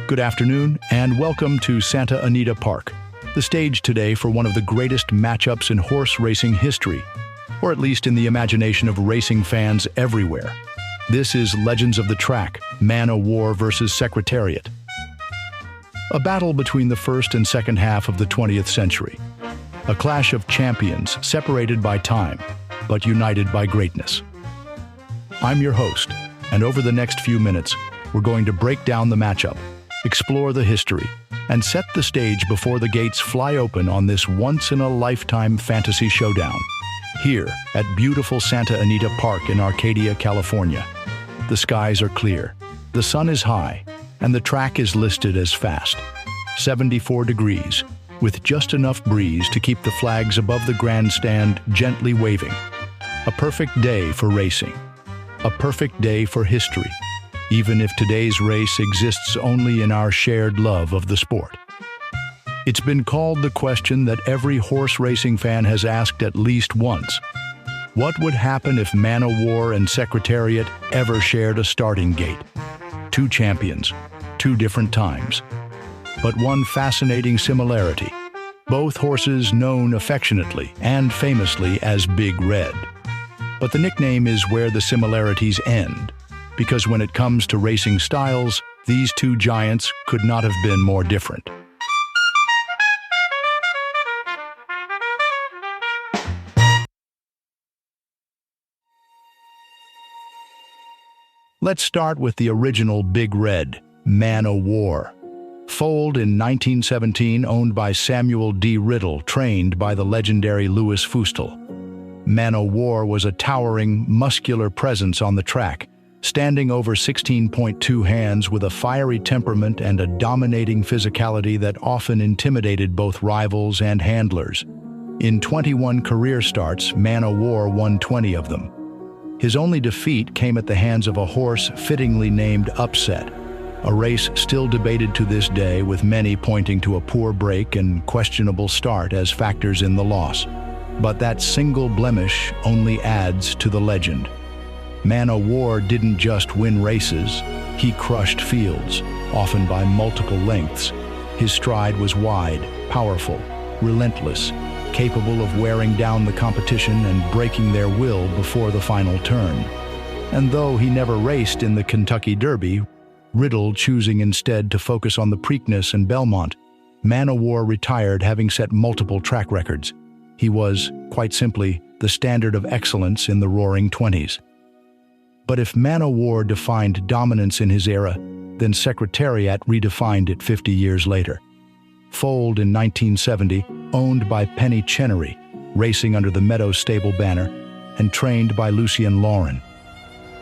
Good afternoon, and welcome to Santa Anita Park, the stage today for one of the greatest matchups in horse racing history, or at least in the imagination of racing fans everywhere. This is Legends of the Track, Man o' War versus Secretariat. A battle between the first and second half of the 20th century. A clash of champions separated by time, but united by greatness. I'm your host, and over the next few minutes, we're going to break down the matchup, explore the history, and set the stage before the gates fly open on this once-in-a-lifetime fantasy showdown. Here at beautiful Santa Anita Park in Arcadia, California. The skies are clear, the sun is high, and the track is listed as fast. 74 degrees, with just enough breeze to keep the flags above the grandstand gently waving. A perfect day for racing. A perfect day for history, even if today's race exists only in our shared love of the sport. It's been called the question that every horse racing fan has asked at least once. What would happen if Man o' War and Secretariat ever shared a starting gate? Two champions, two different times. But one fascinating similarity. Both horses known affectionately and famously as Big Red. But the nickname is where the similarities end, because when it comes to racing styles, these two giants could not have been more different. Let's start with the original Big Red, Man o' War. Foaled in 1917, owned by Samuel D. Riddle, trained by the legendary Louis Fustel. Man o' War was a towering, muscular presence on the track, standing over 16.2 hands with a fiery temperament and a dominating physicality that often intimidated both rivals and handlers. In 21 career starts, Man o' War won 20 of them. His only defeat came at the hands of a horse fittingly named Upset, a race still debated to this day, with many pointing to a poor break and questionable start as factors in the loss. But that single blemish only adds to the legend. Man o' War didn't just win races, he crushed fields, often by multiple lengths. His stride was wide, powerful, relentless, capable of wearing down the competition and breaking their will before the final turn. And though he never raced in the Kentucky Derby, Riddle choosing instead to focus on the Preakness and Belmont, Man o' War retired having set multiple track records. He was, quite simply, the standard of excellence in the Roaring Twenties. But if Man o' War defined dominance in his era, then Secretariat redefined it 50 years later. Foaled in 1970, owned by Penny Chenery, racing under the Meadows stable banner, and trained by Lucien Lauren.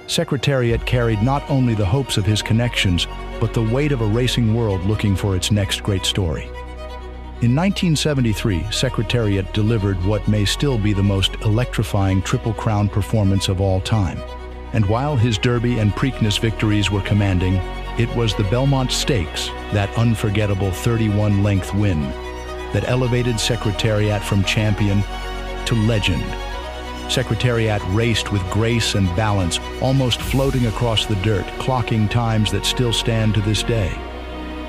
Secretariat carried not only the hopes of his connections, but the weight of a racing world looking for its next great story. In 1973, Secretariat delivered what may still be the most electrifying Triple Crown performance of all time. And while his Derby and Preakness victories were commanding, it was the Belmont Stakes, that unforgettable 31-length win, that elevated Secretariat from champion to legend. Secretariat raced with grace and balance, almost floating across the dirt, clocking times that still stand to this day.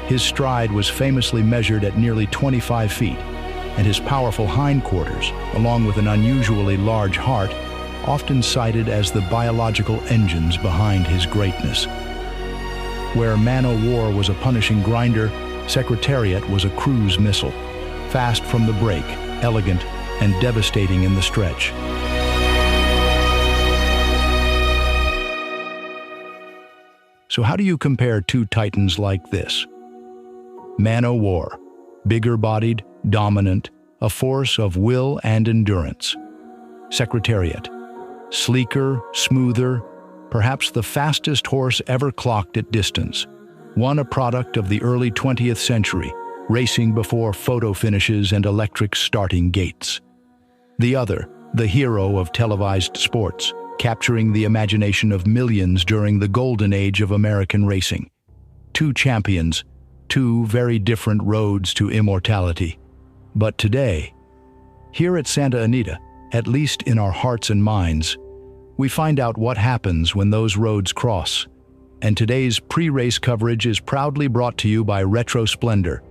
His stride was famously measured at nearly 25 feet, and his powerful hindquarters, along with an unusually large heart, often cited as the biological engines behind his greatness. Where Man o' War was a punishing grinder, Secretariat was a cruise missile, fast from the break, elegant, and devastating in the stretch. So how do you compare two titans like this? Man o' War, bigger-bodied, dominant, a force of will and endurance. Secretariat, sleeker, smoother, perhaps the fastest horse ever clocked at distance. One a product of the early 20th century, racing before photo finishes and electric starting gates. The other, the hero of televised sports, capturing the imagination of millions during the golden age of American racing. Two champions, two very different roads to immortality. But today, here at Santa Anita, at least in our hearts and minds, we find out what happens when those roads cross. And today's pre-race coverage is proudly brought to you by Retro Splendor.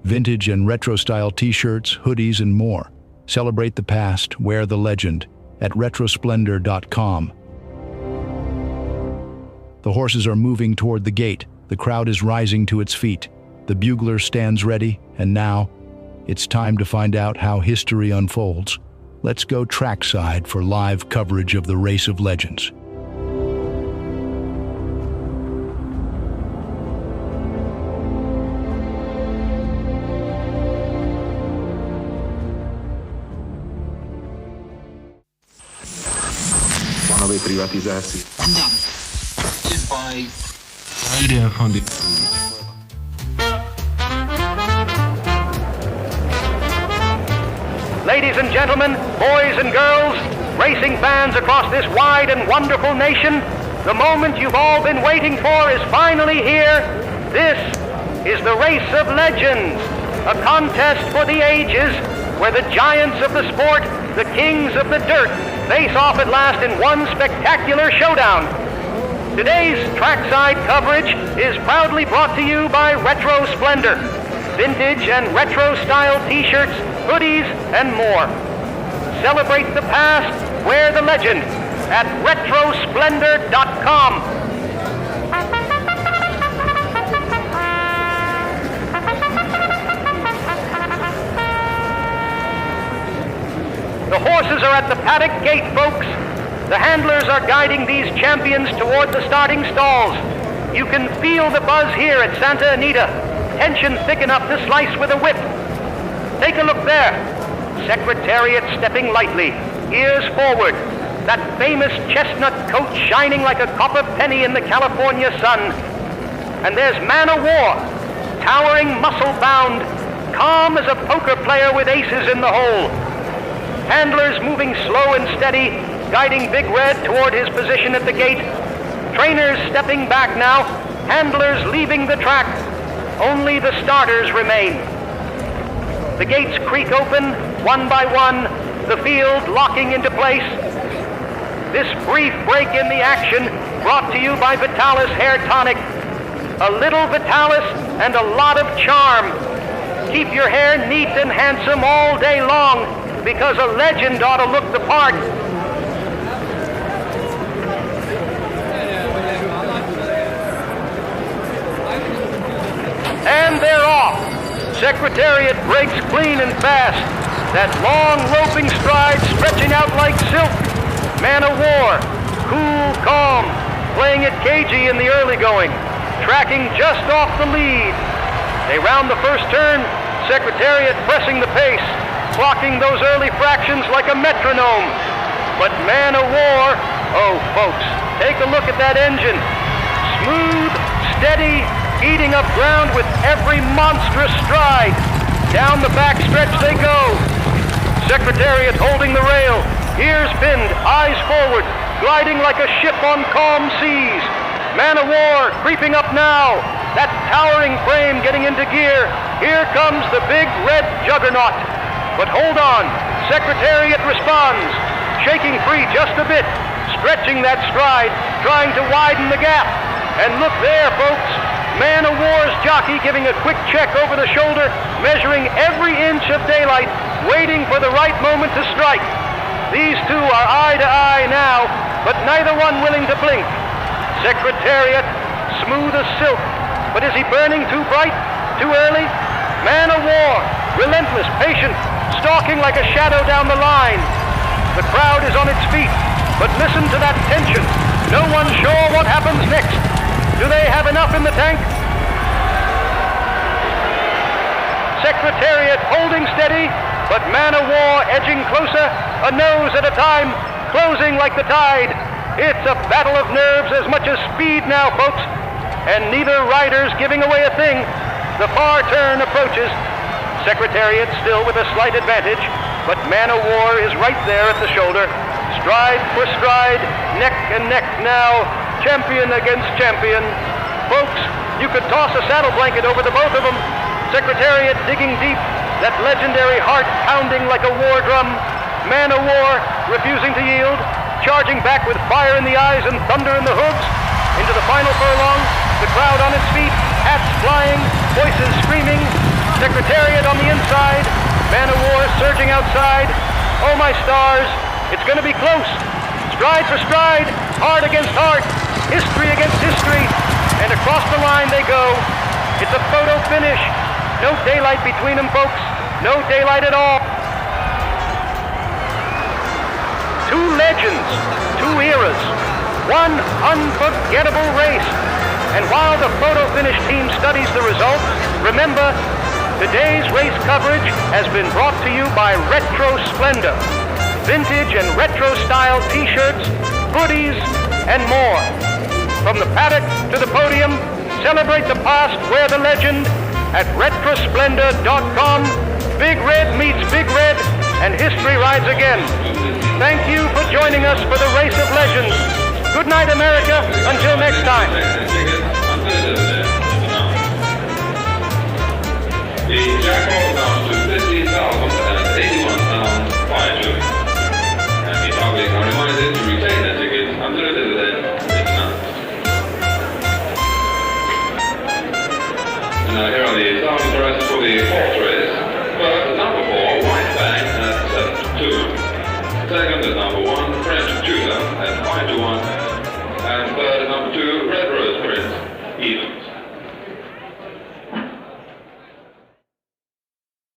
Vintage and retro-style t-shirts, hoodies, and more. Celebrate the past, wear the legend at retrosplendor.com. The horses are moving toward the gate. The crowd is rising to its feet. The bugler stands ready, and now it's time to find out how history unfolds. Let's go trackside for live coverage of the Race of Legends. Privatizáció. Ladies and gentlemen, boys and girls, racing fans across this wide and wonderful nation, the moment you've all been waiting for is finally here. This is the Race of Legends, a contest for the ages where the giants of the sport, the kings of the dirt, face off at last in one spectacular showdown. Today's trackside coverage is proudly brought to you by Retro Splendor. Vintage and retro-style t-shirts, hoodies, and more. Celebrate the past, wear the legend at retrosplendor.com. The horses are at the paddock gate, folks. The handlers are guiding these champions toward the starting stalls. You can feel the buzz here at Santa Anita. Tension thick enough to slice with a whip. Take a look there. Secretariat stepping lightly, ears forward. That famous chestnut coat shining like a copper penny in the California sun. And there's Man o' War, towering muscle-bound, calm as a poker player with aces in the hole. Handlers moving slow and steady, guiding Big Red toward his position at the gate. Trainers stepping back now, handlers leaving the track. Only the starters remain. The gates creak open, one by one, the field locking into place. This brief break in the action brought to you by Vitalis Hair Tonic. A little Vitalis and a lot of charm. Keep your hair neat and handsome all day long, because a legend ought to look the part. And they're off. Secretariat breaks clean and fast. That long roping stride stretching out like silk. Man o' War, cool, calm, playing it cagey in the early going, tracking just off the lead. They round the first turn, Secretariat pressing the pace, clocking those early fractions like a metronome. But Man o' War, oh folks, take a look at that engine. Smooth, steady, eating up ground with every monstrous stride. Down the backstretch they go. Secretariat holding the rail, ears pinned, eyes forward, gliding like a ship on calm seas. Man o' War creeping up now. That towering frame getting into gear. Here comes the big red juggernaut. But hold on, Secretariat responds, shaking free just a bit, stretching that stride, trying to widen the gap. And look there, folks, Man o' War's jockey giving a quick check over the shoulder, measuring every inch of daylight, waiting for the right moment to strike. These two are eye to eye now, but neither one willing to blink. Secretariat, smooth as silk, but is he burning too bright, too early? Man o' War, relentless, patient, stalking like a shadow down the line. The crowd is on its feet, but listen to that tension. No one's sure what happens next. Do they have enough in the tank? Secretariat holding steady, but Man o' War edging closer, a nose at a time, closing like the tide. It's a battle of nerves as much as speed now, folks, and neither rider's giving away a thing. The far turn approaches. Secretariat still with a slight advantage, but Man o' War is right there at the shoulder. Stride for stride, neck and neck now, champion against champion. Folks, you could toss a saddle blanket over the both of them. Secretariat digging deep, that legendary heart pounding like a war drum. Man o' War refusing to yield, charging back with fire in the eyes and thunder in the hooves. into the final furlong, the crowd on its feet, hats flying, voices screaming, Secretariat on the inside, Man of War surging outside. Oh my stars, it's going to be close. Stride for stride, heart against heart, history against history, and across the line they go. It's a photo finish. No daylight between them, folks. No daylight at all. Two legends, two eras, one unforgettable race. And while the photo finish team studies the results, remember, today's race coverage has been brought to you by Retro Splendor. Vintage and retro style t-shirts, hoodies, and more. From the paddock to the podium, celebrate the past, wear the legend at retrosplendor.com. Big Red meets Big Red, and history rides again. Thank you for joining us for the Race of Legends. Good night, America. Until next time. The jackpot amounts to £50,081.52. And the public are reminded to retain their tickets until the dividend is announced. And now here are the starting prices for the fourth race. First, number 4, White Bag at 7-2. Second is number 1, French Tudor at 5-1. And third is number 2, Red Rose Prince, even.